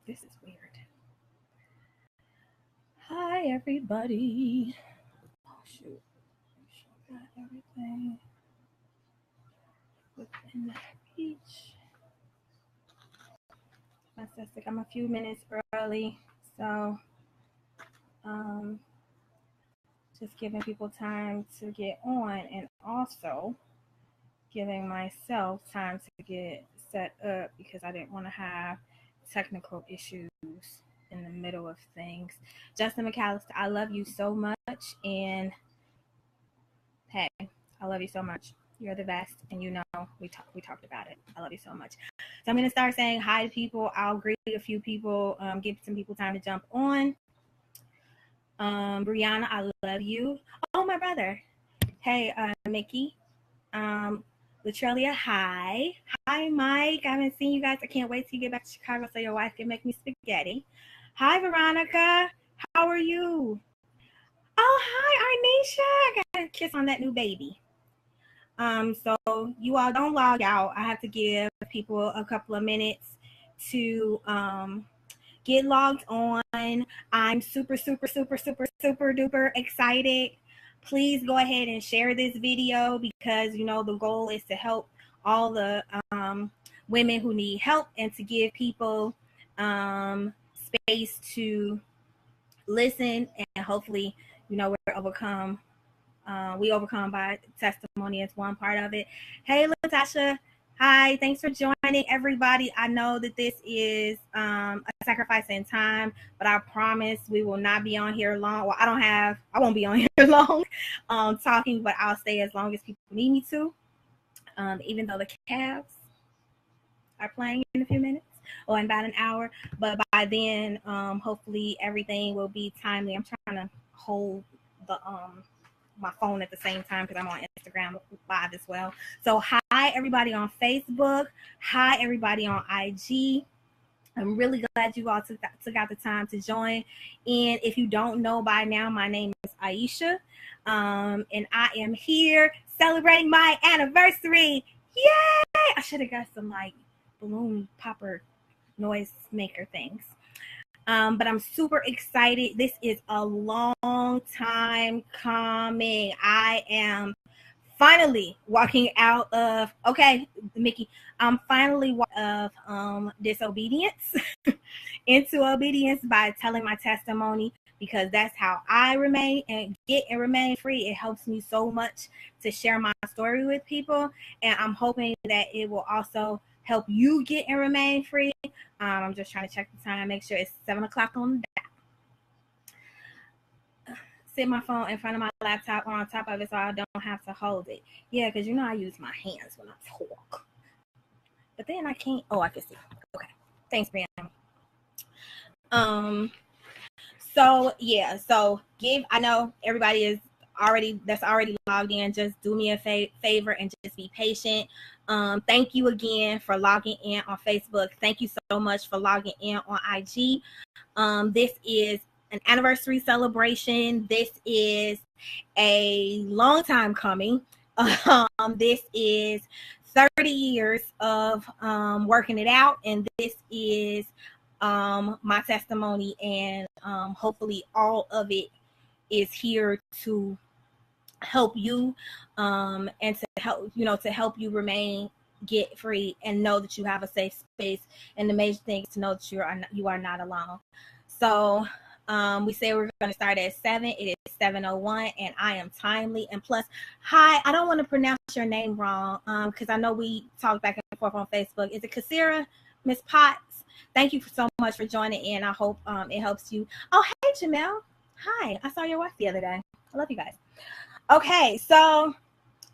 This is weird. Hi, everybody. Oh, shoot. Got everything within reach. Fantastic. I'm a few minutes early, so um, just giving people time to get on, and also giving myself time to get set up because I didn't want to have technical issues in the middle of things. Justin McAllister, I love you so much, and hey, I love you so much. You're the best, and you know we talked about it. I love you so much. So I'm gonna start saying hi to people. I'll greet a few people, give some people time to jump on. Brianna, I love you. Oh, my brother. Hey, Mickey. Latrelia, hi. Hi, Mike. I haven't seen you guys. I can't wait till you get back to Chicago so your wife can make me spaghetti. Hi, Veronica. How are you? Oh, hi, Arnisha. I got a kiss on that new baby. So you all don't log out. I have to give people a couple of minutes to get logged on. I'm super, super, super, super, super duper excited. Please go ahead and share this video because you know the goal is to help all the women who need help and to give people space to listen, and hopefully you know we overcome by testimony as one part of it. Hey, Latasha. Hi, thanks for joining, everybody. I know that this is a sacrifice in time, but I promise we will not be on here long. Well, I won't be on here long talking, but I'll stay as long as people need me to, even though the Cavs are playing in a few minutes or in about an hour. But by then, hopefully everything will be timely. I'm trying to hold the my phone at the same time because I'm on Instagram live as well. So hi everybody on Facebook. Hi everybody on IG. I'm really glad you all took out the time to join. And if you don't know by now, my name is Aisha. And I am here celebrating my anniversary. Yay! I should have got some like balloon popper noise maker things. But I'm super excited. This is a long time coming. I am finally walking out of, okay, Mickey, I'm finally of disobedience into obedience by telling my testimony, because that's how I remain and remain free. It helps me so much to share my story with people, and I'm hoping that it will also help you get and remain free. I'm just trying to check the time, make sure it's 7 o'clock on the dot. Sit my phone in front of my laptop or on top of it so I don't have to hold it. Yeah, because you know I use my hands when I talk. But then I can't. Oh, I can see. Okay. Thanks, Brianna. So yeah, so I know everybody is already logged in. Just do me a favor and just be patient. Thank you again for logging in on Facebook. Thank you so much for logging in on IG. This is an anniversary celebration. This is a long time coming. This is 30 years of working it out, and this is my testimony, and hopefully all of it is here to help you and to help you remain, get free, and know that you have a safe space. And the major thing is to know that you are not alone. So we say we're going to start at 7. It is 7:01, and I am timely. And plus, hi, I don't want to pronounce your name wrong because I know we talked back and forth on Facebook. Is it Kasira, Miss Potts? Thank you so much for joining in. I hope it helps you. Oh, hey, Jamel. Hi, I saw your wife the other day. I love you guys. Okay, so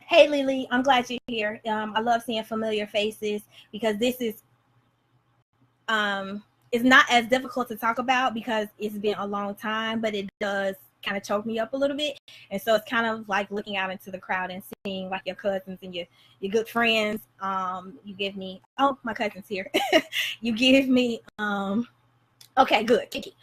hey, Lily, I'm glad you're here. I love seeing familiar faces because this is it's not as difficult to talk about because it's been a long time, but it does kind of choke me up a little bit. And so it's kind of like looking out into the crowd and seeing like your cousins and your good friends. You give me, oh, my cousin's here. You give me, okay, good, Kiki.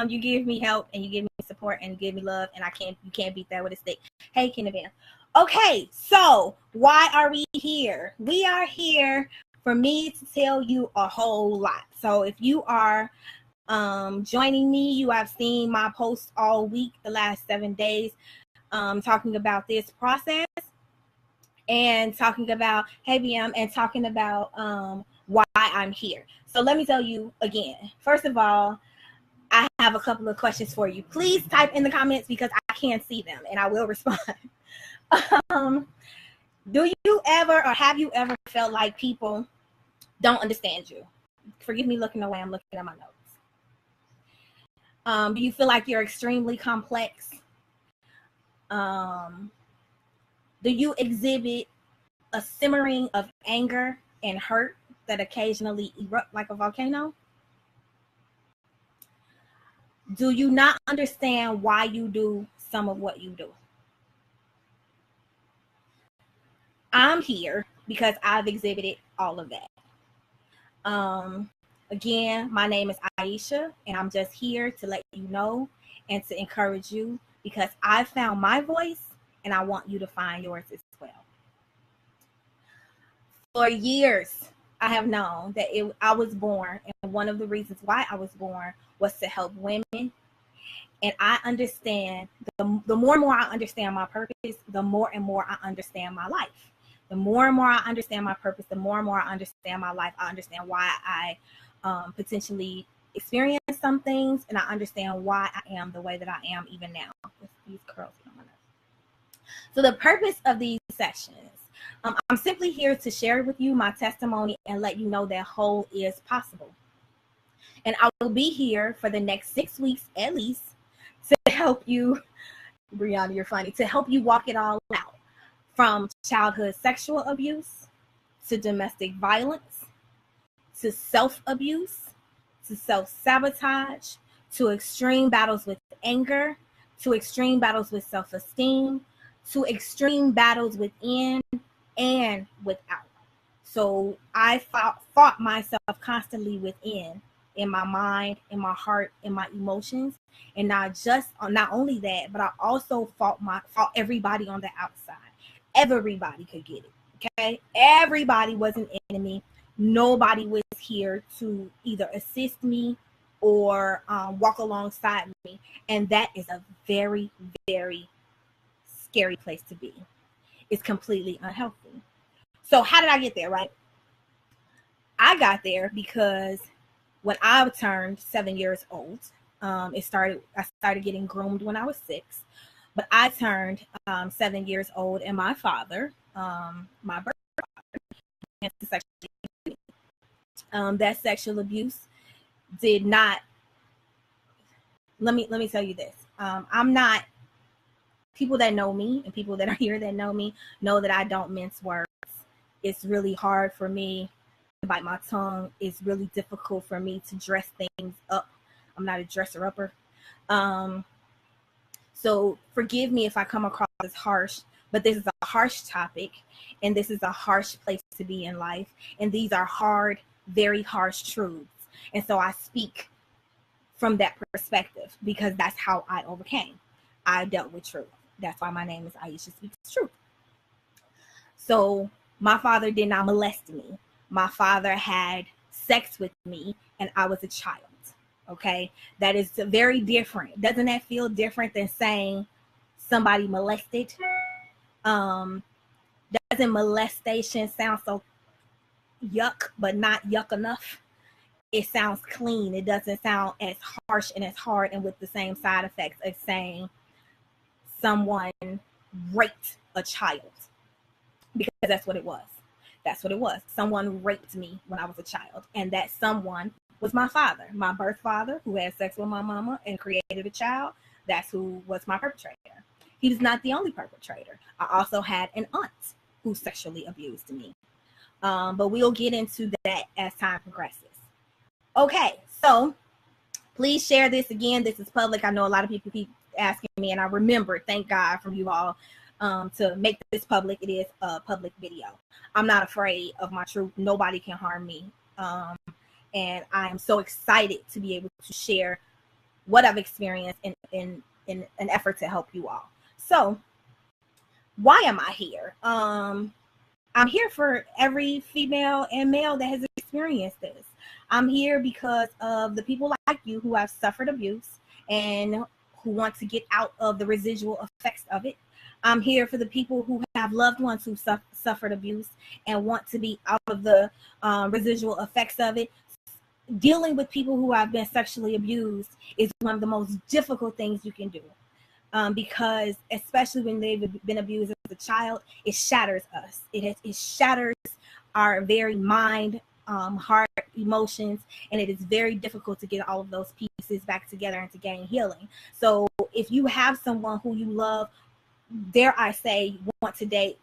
You give me help and you give me support and you give me love, and you can't beat that with a stick. Hey, Kenneth. Okay, so why are we here? We are here for me to tell you a whole lot. So if you are joining me, you have seen my posts all week, the last 7 days, talking about this process and talking about HBM and talking about why I'm here. So let me tell you again. First of all, I have a couple of questions for you. Please type in the comments because I can't see them and I will respond. Do you ever or have you ever felt like people don't understand you? Forgive me looking away. I'm looking at my notes. Do you feel like you're extremely complex? Do you exhibit a simmering of anger and hurt that occasionally erupt like a volcano? Do you not understand why you do some of what you do? I'm here because I've exhibited all of that. Again, my name is Aisha, and I'm just here to let you know and to encourage you because I found my voice and I want you to find yours as well. For years, I have known that I was born, and one of the reasons why I was born was to help women. And I understand, the more and more I understand my purpose, the more and more I understand my life. The more and more I understand my purpose, the more and more I understand my life. I understand why I potentially experience some things, and I understand why I am the way that I am even now. These curls on my nose. So the purpose of these sessions, I'm simply here to share with you my testimony and let you know that whole is possible. And I will be here for the next 6 weeks at least to help you, Brianna, you're funny, to help you walk it all out. From childhood sexual abuse, to domestic violence, to self-abuse, to self-sabotage, to extreme battles with anger, to extreme battles with self-esteem, to extreme battles within and without. So I fought myself constantly within, in my mind, in my heart, in my emotions, and not only that, but I also fought everybody on the outside. Everybody could get it, okay? Everybody was an enemy. Nobody was here to either assist me or walk alongside me, and that is a very, very scary place to be. It's completely unhealthy. So how did I get there, right? I got there because when I turned 7 years old, I started getting groomed when I was 6. But I turned 7 years old, and my father, my birth father, that sexual abuse did not. Let me tell you this. I'm not. People that know me and people that are here that know me know that I don't mince words. It's really hard for me to bite my tongue. It's really difficult for me to dress things up. I'm not a dresser upper. So forgive me if I come across as harsh, but this is a harsh topic, and this is a harsh place to be in life. And these are hard, very harsh truths. And so I speak from that perspective because that's how I overcame. I dealt with truth. That's why my name is Aisha Speaks Truth. So my father did not molest me. My father had sex with me, and I was a child. Okay, that is very different. Doesn't that feel different than saying somebody molested? Doesn't molestation sound so yuck, but not yuck enough? It sounds clean. It doesn't sound as harsh and as hard and with the same side effects as saying someone raped a child, because that's what it was. That's what it was. Someone raped me when I was a child, and that someone was my father, my birth father, who had sex with my mama and created a child. That's who was my perpetrator. He was not the only perpetrator. I also had an aunt who sexually abused me. But we'll get into that as time progresses. Okay, so please share this again. This is public. I know a lot of people keep asking me, and I remember, thank God for you all, to make this public. It is a public video. I'm not afraid of my truth. Nobody can harm me. And I am so excited to be able to share what I've experienced in an effort to help you all. So why am I here? I'm here for every female and male that has experienced this. I'm here because of the people like you who have suffered abuse and who want to get out of the residual effects of it. I'm here for the people who have loved ones who suffered abuse and want to be out of the residual effects of it. Dealing with people who have been sexually abused is one of the most difficult things you can do. Because especially when they've been abused as a child, it shatters us. It shatters our very mind, heart, emotions, and it is very difficult to get all of those pieces back together and to gain healing. So if you have someone who you love, dare I say, want to date,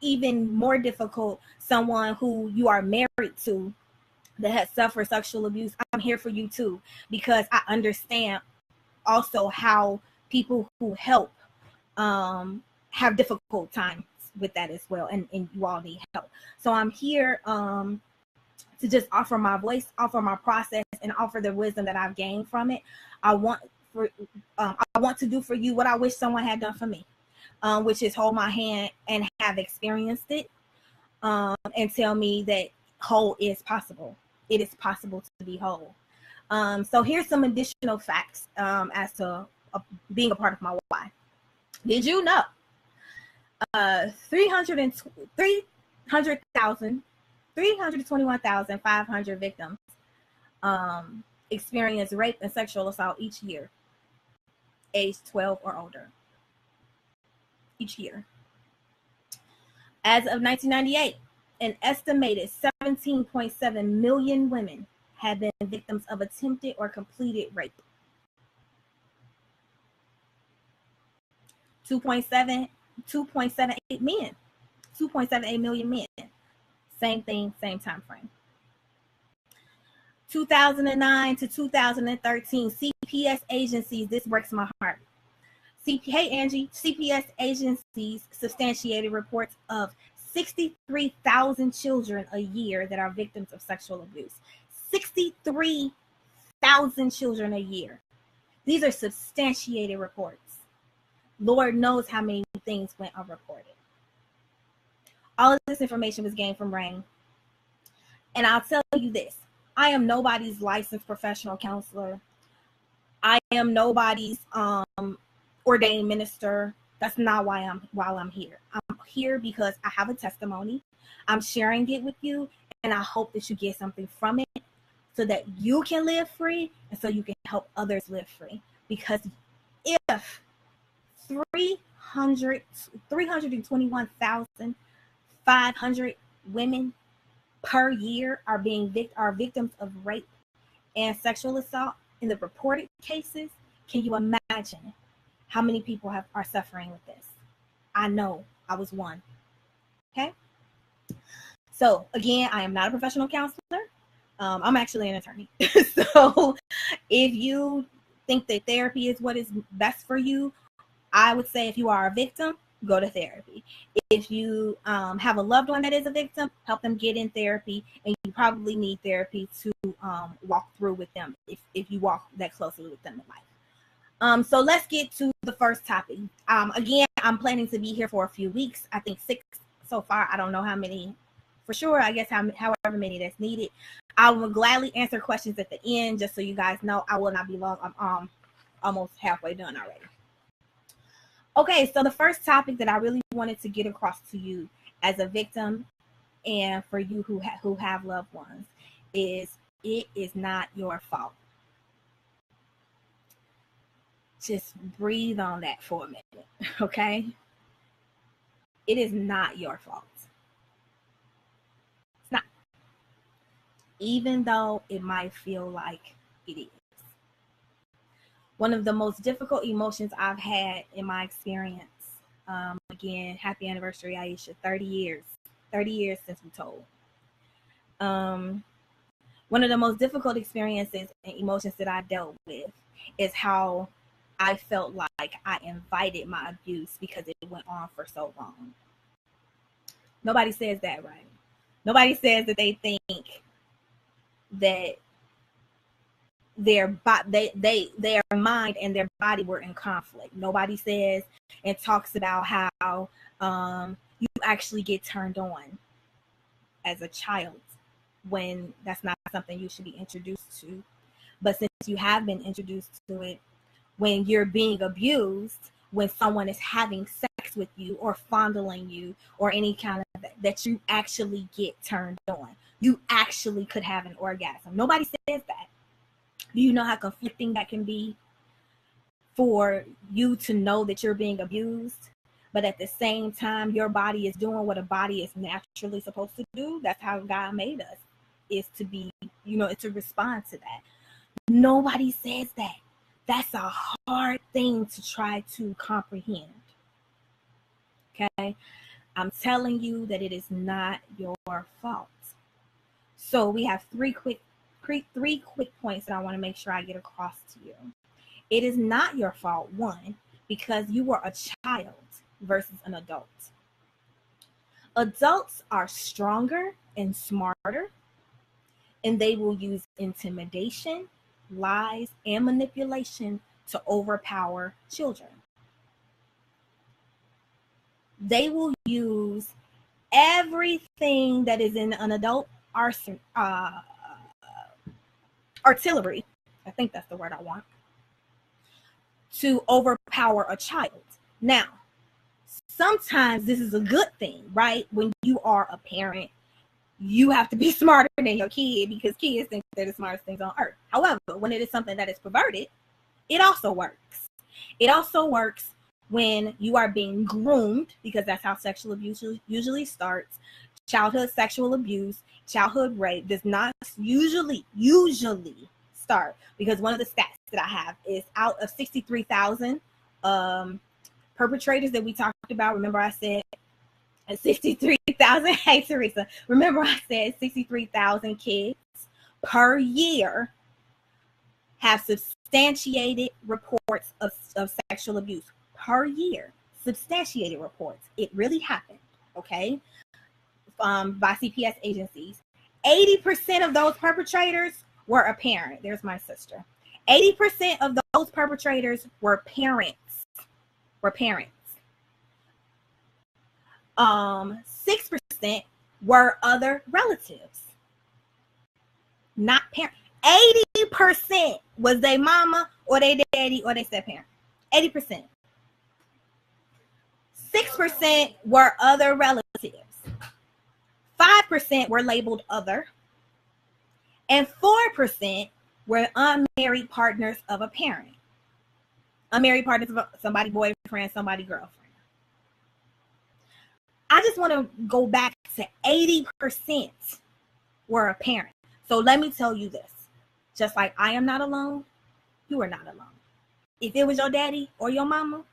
even more difficult, someone who you are married to that has suffered sexual abuse, I'm here for you too, because I understand also how people who help have difficult times with that as well, and you all need help. So I'm here to just offer my voice, offer my process, and offer the wisdom that I've gained from it. I want to do for you what I wish someone had done for me, which is hold my hand and have experienced it, and tell me that whole is possible. It is possible to be whole. So here's some additional facts as to being a part of my why. Did you know 321,500 victims experience rape and sexual assault each year, age 12 or older, each year. As of 1998, an estimated 17.7 million women have been victims of attempted or completed rape. 2.78 men, 2.78 million men. Same thing, same time frame. 2009 to 2013, CPS agencies, this breaks my heart. Hey Angie, CPS agencies substantiated reports of 63,000 children a year that are victims of sexual abuse. 63,000 children a year. These are substantiated reports. Lord knows how many things went unreported. All of this information was gained from Rain. And I'll tell you this, I am nobody's licensed professional counselor. I am nobody's ordained minister. That's not why I'm here. I'm here because I have a testimony. I'm sharing it with you, and I hope that you get something from it so that you can live free and so you can help others live free. Because if 321,500 women per year are victims of rape and sexual assault in the reported cases, can you imagine how many people are suffering with this? I know I was one. Okay. So again, I am not a professional counselor. I'm actually an attorney. So if you think that therapy is what is best for you, I would say if you are a victim, go to therapy. If you have a loved one that is a victim, help them get in therapy, and you probably need therapy to walk through with them if you walk that closely with them in life. So let's get to the first topic. Again, I'm planning to be here for a few weeks. I think 6 so far. I don't know how many for sure. I guess however many that's needed. I will gladly answer questions at the end, just so you guys know I will not be long. I'm almost halfway done already. Okay, so the first topic that I really wanted to get across to you as a victim and for you who have loved ones is it is not your fault. Just breathe on that for a minute, okay? It is not your fault. It's not. Even though it might feel like it is. One of the most difficult emotions I've had in my experience, again, happy anniversary, Aisha, 30 years since we told. One of the most difficult experiences and emotions that I dealt with is how I felt like I invited my abuse because it went on for so long. Nobody says that, right? Nobody says that they think that their mind and their body were in conflict. Nobody says and talks about how you actually get turned on as a child when that's not something you should be introduced to. But since you have been introduced to it, when you're being abused, when someone is having sex with you or fondling you or any kind of that you actually get turned on. You actually could have an orgasm. Nobody says that. Do you know how conflicting that can be for you to know that you're being abused, but at the same time, your body is doing what a body is naturally supposed to do? That's how God made us, is to be, it's to respond to that. Nobody says that. That's a hard thing to try to comprehend. Okay? I'm telling you that it is not your fault. So we have three quick points that I want to make sure I get across to you. It is not your fault, one, because you were a child versus an adult. Adults are stronger and smarter, and they will use intimidation, lies, and manipulation to overpower children. They will use everything that is in an adult artillery, I think that's the word I want, to overpower a child. Now, sometimes this is a good thing, right? When you are a parent, you have to be smarter than your kid because kids think they're the smartest things on earth. However, when it is something that is perverted, it also works. It also works when you are being groomed, because that's how sexual abuse usually starts. Childhood sexual abuse, childhood rape does not usually start, because one of the stats that I have is out of 63,000 perpetrators that we talked about. Remember I said 63,000. Hey, Teresa. Remember I said 63,000 kids per year have substantiated reports of sexual abuse per year. Substantiated reports. It really happened. Okay. By CPS agencies. 80% of those perpetrators were a parent. There's my sister. 80% of those perpetrators were parents. 6% were other relatives, not parents. 80% was their mama or their daddy or their step parent. 80%. 6% were other relatives. 5% were labeled other. And 4% were unmarried partners of a parent. Unmarried partners of somebody boyfriend, somebody girlfriend. I just want to go back to 80% were a parent. So let me tell you this. Just like I am not alone, you are not alone. If it was your daddy or your mama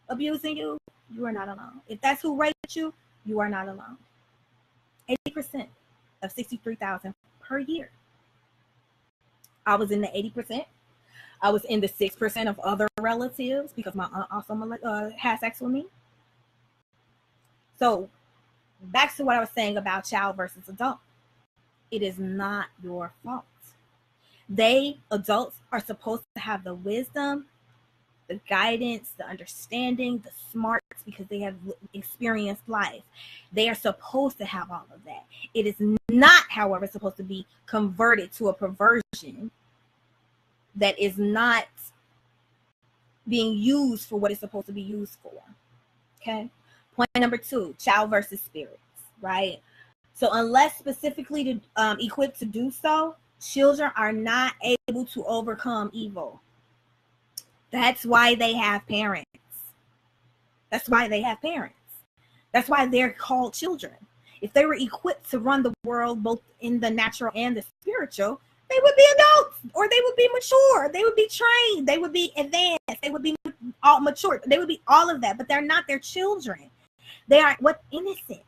abusing you, you are not alone. If that's who raped you, you are not alone. 80% of 63,000 per year. I was in the 80%. I was in the 6% of other relatives because my aunt also had sex with me. So back to what I was saying about child versus adult. It is not your fault. Adults are supposed to have the wisdom, the guidance, the understanding, the smarts, because they have experienced life. They are supposed to have all of that. It is not, however, supposed to be converted to a perversion that is not being used for what it's supposed to be used for. Okay? Point number 2, child versus spirits, right? So unless specifically equipped to do so, children are not able to overcome evil. That's why they have parents. That's why they're called children. If they were equipped to run the world both in the natural and the spiritual, they would be adults, or they would be mature. They would be trained. They would be advanced. They would be all mature. They would be all of that, but they're not their children. They are innocent.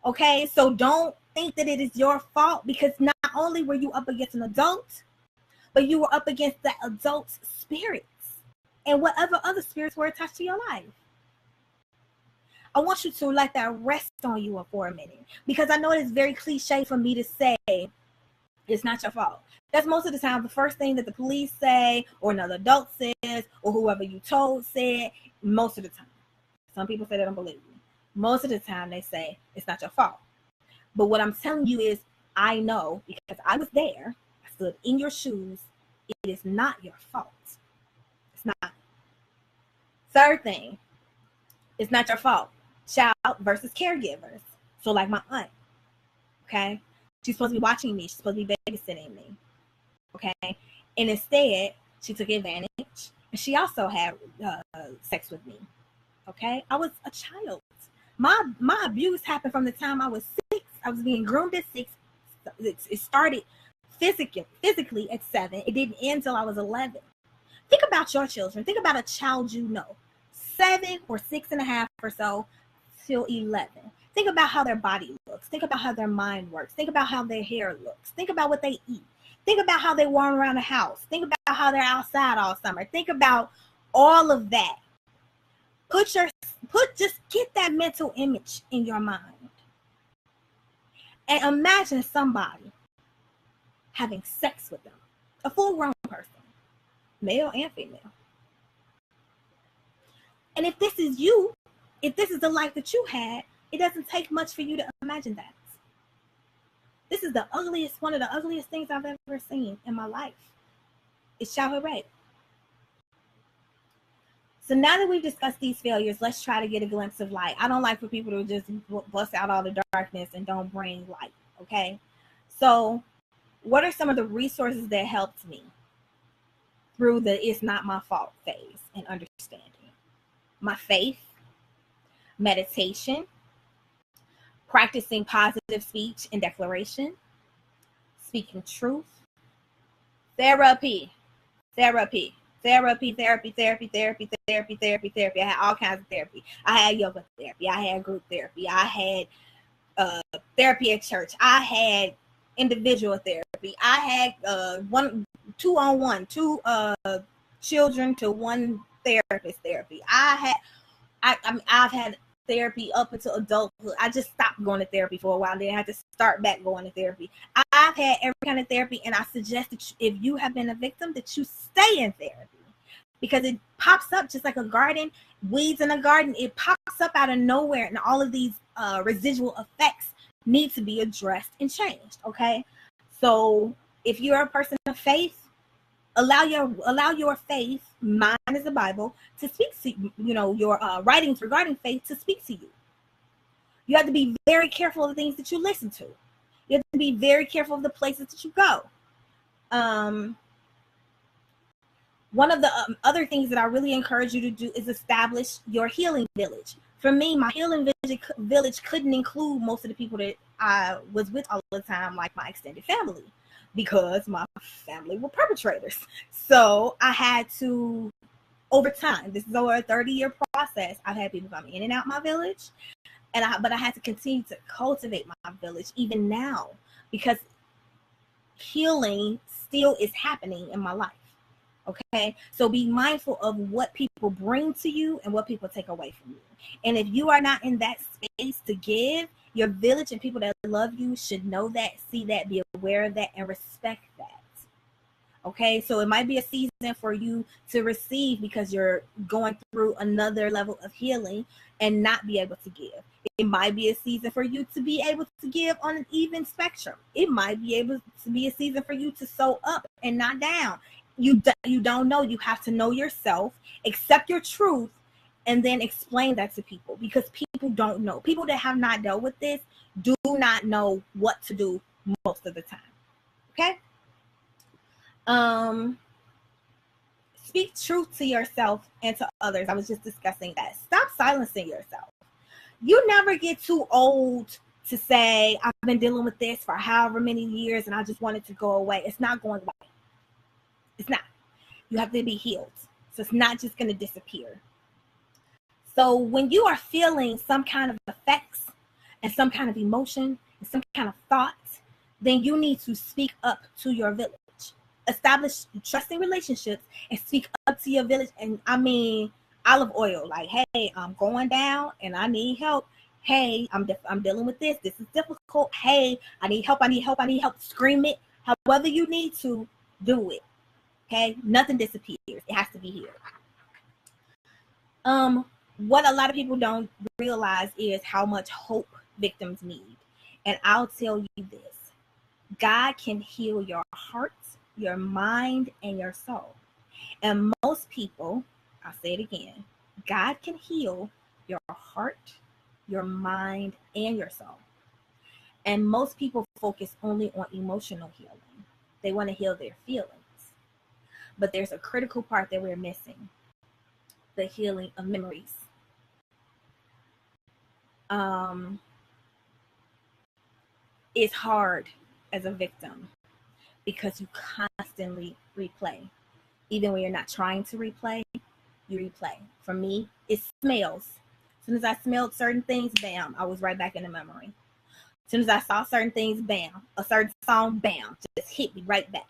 Okay, so don't think that it is your fault, because not only were you up against an adult, but you were up against that adult's spirits and whatever other spirits were attached to your life. I want you to let that rest on you for a minute, because I know it is very cliche for me to say it's not your fault. That's most of the time the first thing that the police say, or another adult says, or whoever you told said, most of the time. Some people say they don't believe me. Most of the time they say it's not your fault. But what I'm telling you is, I know because I was there. I stood in your shoes. It is not your fault. It's not. Third thing, it's not your fault. Child versus caregivers. So like my aunt, okay? She's supposed to be watching me. She's supposed to be babysitting me, okay? And instead, she took advantage. And she also had sex with me, okay? I was a child. My abuse happened from the time I was 6. I was being groomed at 6. It started physically at 7. It didn't end until I was 11. Think about your children. Think about a child you know. 7 or 6.5 or so till 11. Think about how their body looks. Think about how their mind works. Think about how their hair looks. Think about what they eat. Think about how they warm around the house. Think about how they're outside all summer. Think about all of that. Just get that mental image in your mind. And imagine somebody having sex with them. A full-grown person, male and female. And if this is you, if this is the life that you had, it doesn't take much for you to imagine that. This is one of the ugliest things I've ever seen in my life. It's childhood rape. So now that we've discussed these failures, let's try to get a glimpse of light. I don't like for people to just bust out all the darkness and don't bring light, okay? So what are some of the resources that helped me through the it's not my fault phase and understanding? My faith, meditation, practicing positive speech and declaration, speaking truth, therapy. I had all kinds of therapy. I had yoga therapy. I had group therapy. I had therapy at church. I had individual therapy. I had 2-on-1, 2 children to 1 therapist therapy. I've had therapy up until adulthood. I just stopped going to therapy for a while. Then I had to start back going to therapy. I've had every kind of therapy, and I suggest that if you have been a victim, that you stay in therapy, because it pops up just like a garden, weeds in a garden. It pops up out of nowhere, and all of these residual effects need to be addressed and changed. Okay, so if you're a person of faith, allow your faith, mine is the Bible, to speak to your writings regarding faith to speak to you. You have to be very careful of the things that you listen to. You have to be very careful of the places that you go. One of the other things that I really encourage you to do is establish your healing village. For me, my healing village couldn't include most of the people that I was with all the time, like my extended family, because my family were perpetrators. So I had to, over time, this is over a 30-year process, I've had people come in and out my village, but I had to continue to cultivate my village even now, because healing still is happening in my life. Okay, so be mindful of what people bring to you and what people take away from you. And if you are not in that space to give, your village and people that love you should know that, see that, be aware of that, and respect that. Okay, so it might be a season for you to receive because you're going through another level of healing and not be able to give. It might be a season for you to be able to give on an even spectrum. It might be able to be a season for you to sow up and not down. You don't know. You have to know yourself, accept your truth, and then explain that to people, because people don't know. People that have not dealt with this do not know what to do most of the time. Okay? Speak truth to yourself and to others. I was just discussing that. Stop silencing yourself. You never get too old to say, I've been dealing with this for however many years and I just want it to go away. It's not going away. It's not. You have to be healed. So it's not just going to disappear. So when you are feeling some kind of effects and some kind of emotion and some kind of thoughts, then you need to speak up to your village. Establish trusting relationships and speak up to your village. And I mean, olive oil, like, hey, I'm going down and I need help. Hey, I'm dealing with this. This is difficult. Hey, I need help. Scream it. However you need to, do it. Okay, nothing disappears. It has to be here. what a lot of people don't realize is how much hope victims need. And I'll tell you this: God can heal your heart, your mind, and your soul. And most people, I'll say it again, God can heal your heart, your mind, and your soul. And most people focus only on emotional healing. They want to heal their feelings. But there's a critical part that we're missing: the healing of memories. It's hard as a victim because you constantly replay. Even when you're not trying to replay, you replay. For me, it smells. As soon as I smelled certain things, bam, I was right back in the memory. As soon as I saw certain things, bam, a certain song, bam, just hit me right back.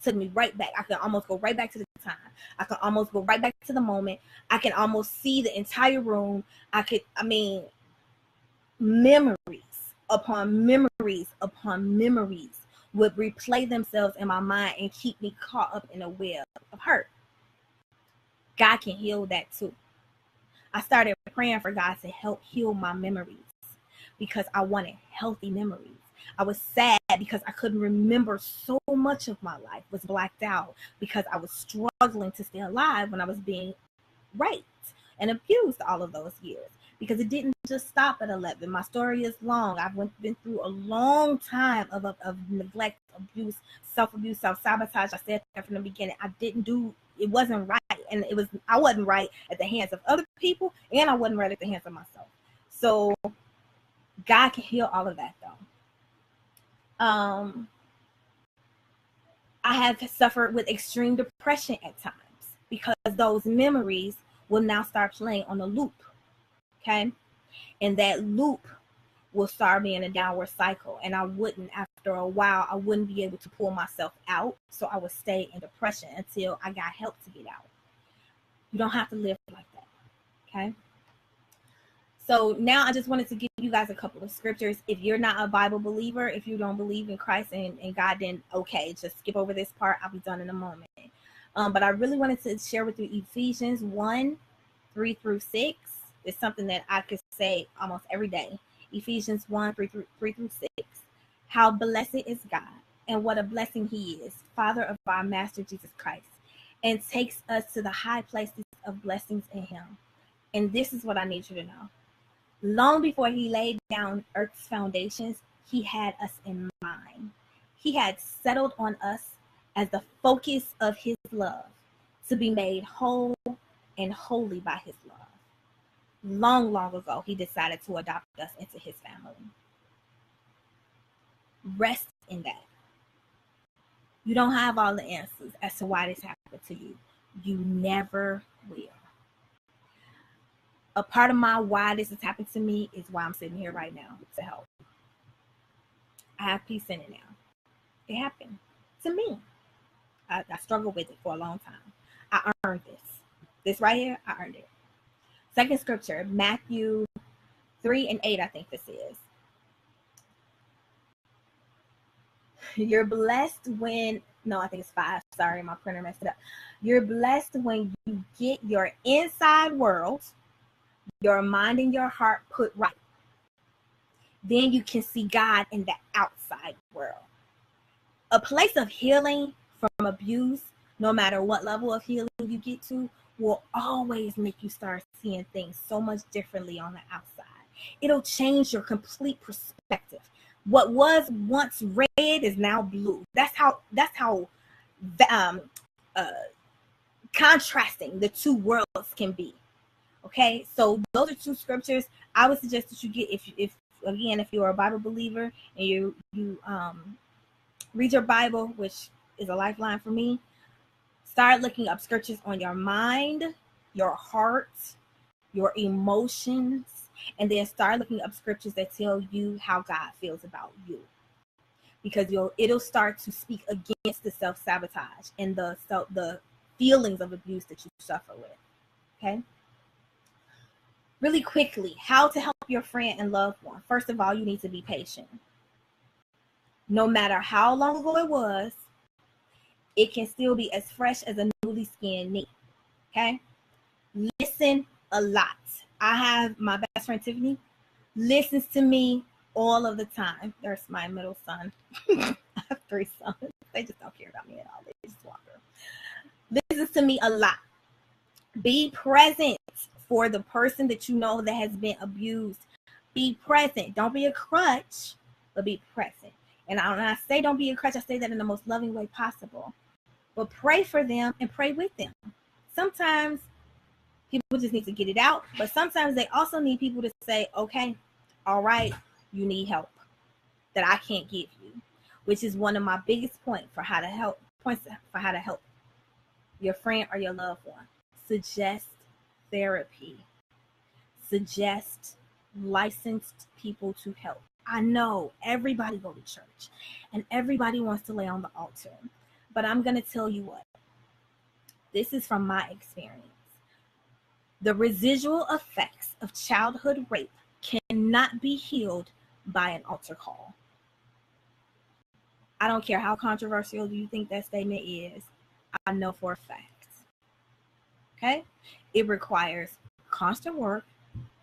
Took me right back. I can almost go right back to the time. I can almost go right back to the moment. I can almost see the entire room. Memories upon memories upon memories would replay themselves in my mind and keep me caught up in a web of hurt. God can heal that too. I started praying for God to help heal my memories because I wanted healthy memories. I was sad because I couldn't remember so much of my life was blacked out because I was struggling to stay alive when I was being raped and abused all of those years, because it didn't just stop at 11. My story is long. I've been through a long time of neglect, abuse, self-abuse, self-sabotage. I said that from the beginning. It wasn't right. And I wasn't right at the hands of other people, and I wasn't right at the hands of myself. So God can heal all of that though. I have suffered with extreme depression at times because those memories will now start playing on a loop. Okay. And that loop will start being a downward cycle. And after a while, I wouldn't be able to pull myself out. So I would stay in depression until I got help to get out. You don't have to live like that. Okay. So now I just wanted to give you guys a couple of scriptures. If you're not a Bible believer, if you don't believe in Christ and God, then okay, just skip over this part. I'll be done in a moment. But I really wanted to share with you Ephesians 1:3-6. It's something that I could say almost every day. Ephesians 1:3-6. How blessed is God, and what a blessing he is, Father of our Master Jesus Christ, and takes us to the high places of blessings in him. And this is what I need you to know. Long before he laid down earth's foundations, he had us in mind. He had settled on us as the focus of his love, to be made whole and holy by his love. Long, long ago, he decided to adopt us into his family. Rest in that. You don't have all the answers as to why this happened to you. You never will. A part of my why this has happened to me is why I'm sitting here right now, to help. I have peace in it now. It happened to me. I struggled with it for a long time. I earned this. This right here, I earned it. Second scripture, Matthew 3:8, I think this is. You're blessed when, no, I think it's 5. Sorry, my printer messed it up. You're blessed when you get your inside world, your mind and your heart put right. Then you can see God in the outside world. A place of healing from abuse, no matter what level of healing you get to, will always make you start seeing things so much differently on the outside. It'll change your complete perspective. What was once red is now blue. That's how contrasting the two worlds can be. Okay, so those are 2 scriptures I would suggest that you get if you're a Bible believer and you read your Bible, which is a lifeline for me. Start looking up scriptures on your mind, your heart, your emotions, and then start looking up scriptures that tell you how God feels about you. Because it'll start to speak against the self-sabotage and the feelings of abuse that you suffer with. Okay? Really quickly, how to help your friend and loved one. First of all, you need to be patient. No matter how long ago it was, it can still be as fresh as a newly skinned knee. Okay? Listen a lot. I have my best friend Tiffany listens to me all of the time. There's my middle son. I have 3 sons. They just don't care about me at all. They just walk her. Listens to me a lot. Be present for the person that you know that has been abused. Be present. Don't be a crutch, but be present. And when I say don't be a crutch, I say that in the most loving way possible. But pray for them and pray with them. Sometimes people just need to get it out, but sometimes they also need people to say, okay, all right, you need help that I can't give you, which is one of my biggest points for how to help your friend or your loved one. Suggest therapy. Suggest licensed people to help. I know everybody go to church and everybody wants to lay on the altar, but I'm going to tell you what. This is from my experience. The residual effects of childhood rape cannot be healed by an altar call. I don't care how controversial you think that statement is. I know for a fact. Okay? It requires constant work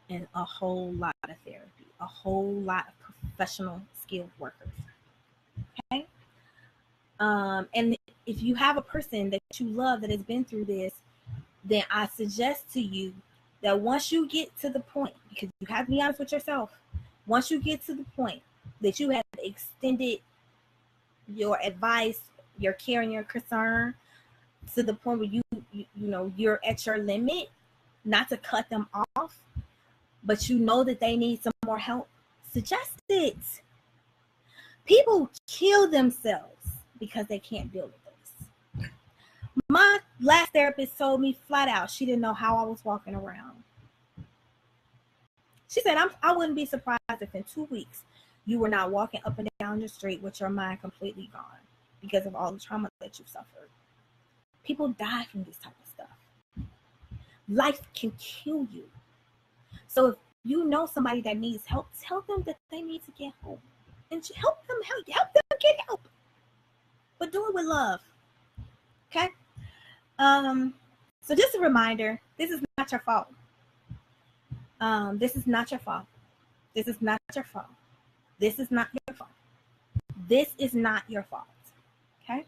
and a whole lot of therapy, a whole lot of professional skilled workers. Okay? And if you have a person that you love that has been through this, then I suggest to you that once you get to the point, because you have to be honest with yourself, once you get to the point that you have extended your advice, your care and your concern to the point where you know you're at your limit, not to cut them off, but you know that they need some more help, suggest it. People kill themselves because they can't deal with this. My last therapist told me flat out she didn't know how I was walking around. She said, I wouldn't be surprised if in 2 weeks you were not walking up and down the street with your mind completely gone because of all the trauma that you've suffered. People die from this type of stuff. Life can kill you. So if you know somebody that needs help, tell them that they need to get help. And help them get help. But do it with love. Okay? So just a reminder, this is not your fault. This is not your fault. This is not your fault. This is not your fault. This is not your fault. Okay?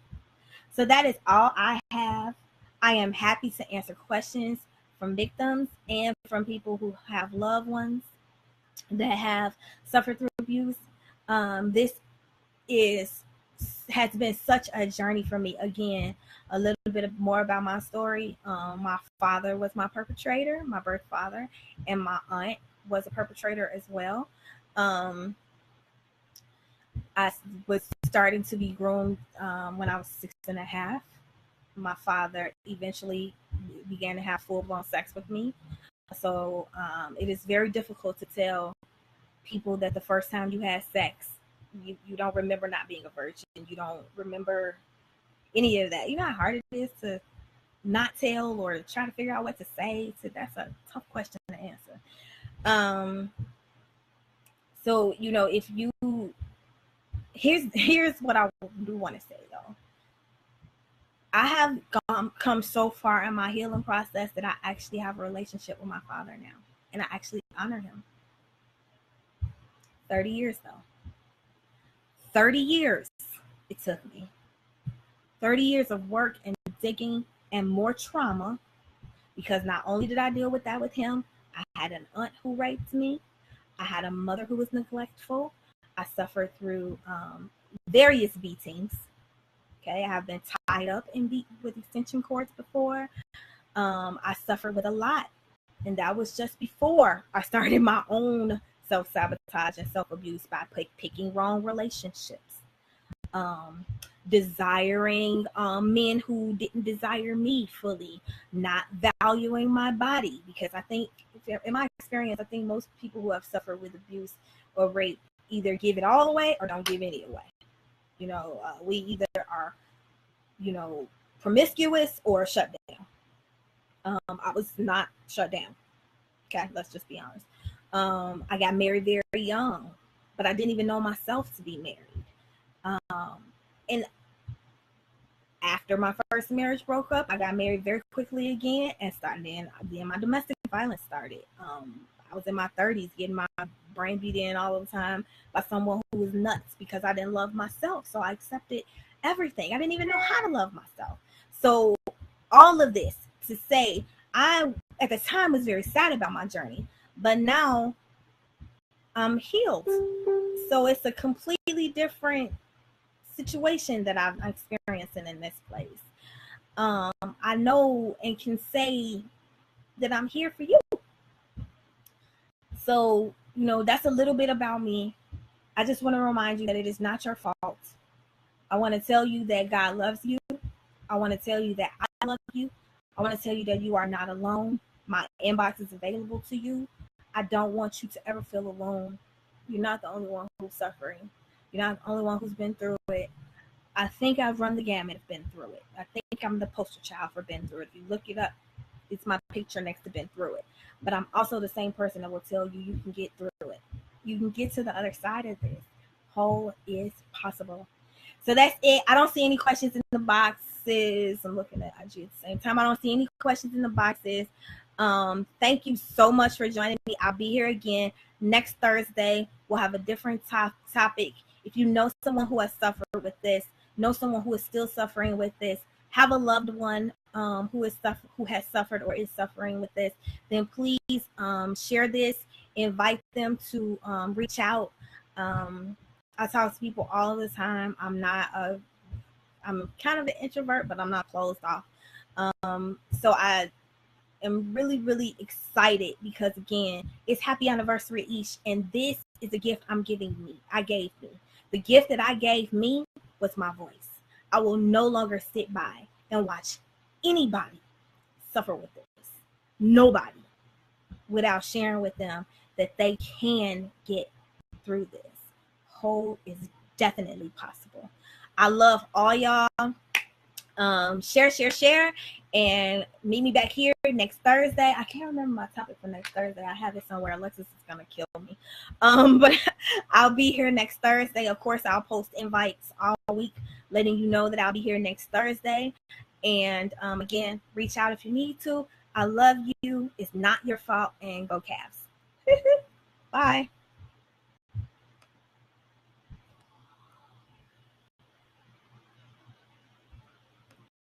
So that is all I have. I am happy to answer questions from victims and from people who have loved ones that have suffered through abuse. This has been such a journey for me. Again, a little bit more about my story. My father was my perpetrator, my birth father, and my aunt was a perpetrator as well. I was starting to be groomed when I was 6.5. My father eventually began to have full-blown sex with me. So it is very difficult to tell people that the first time you had sex, you don't remember not being a virgin. You don't remember any of that. You know how hard it is to not tell or try to figure out what to say. So that's a tough question to answer. So, if you, here's what I do want to say though. I have come so far in my healing process that I actually have a relationship with my father now. And I actually honor him. 30 years though. 30 years it took me. 30 years of work and digging and more trauma, because not only did I deal with that with him, I had an aunt who raped me. I had a mother who was neglectful. I suffered through various beatings. Okay, I have been tied up and beat with extension cords before. I suffered with a lot. And that was just before I started my own self-sabotage and self-abuse by picking wrong relationships. Desiring men who didn't desire me fully, not valuing my body, because I think, in my experience, I think most people who have suffered with abuse or rape either give it all away or don't give any away. We either are, promiscuous or shut down. I was not shut down. Okay, let's just be honest. I got married very young, but I didn't even know myself to be married. And After my first marriage broke up, I got married very quickly again and started. Then my domestic violence started. I was in my 30s getting my brain beat in all the time by someone who was nuts because I didn't love myself. So I accepted everything. I didn't even know how to love myself. So all of this to say, I at the time was very sad about my journey, but now I'm healed. So it's a completely different situation that I'm experiencing in this place. I know and can say that I'm here for you. So, that's a little bit about me. I just want to remind you that it is not your fault. I want to tell you that God loves you. I want to tell you that I love you. I want to tell you that you are not alone. My inbox is available to you. I don't want you to ever feel alone. You're not the only one who's suffering. You're not the only one who's been through it. I think I've run the gamut of been through it. I think I'm the poster child for been through it. If you look it up, it's my picture next to been through it. But I'm also the same person that will tell you you can get through it. You can get to the other side of this. Whole is possible. So that's it. I don't see any questions in the boxes. I'm looking at IG at the same time. I don't see any questions in the boxes. Thank you so much for joining me. I'll be here again next Thursday. We'll have a different topic. If you know someone who has suffered with this, know someone who is still suffering with this, have a loved one who has suffered or is suffering with this, then please share this. Invite them to reach out. I talk to people all the time. I'm kind of an introvert, but I'm not closed off. So I am really, really excited because, again, it's happy anniversary each, and this is a gift I gave me. The gift that I gave me was my voice. I will no longer sit by and watch anybody suffer with this. Nobody, without sharing with them that they can get through this. Whole is definitely possible. I love all y'all. Share, and meet me back here next Thursday. I can't remember my topic for next Thursday. I have it somewhere. Alexis is gonna kill me. But I'll be here next Thursday. Of course, I'll post invites all week, letting you know that I'll be here next Thursday. And again, reach out if you need to. I love you. It's not your fault. And go Cavs. Bye.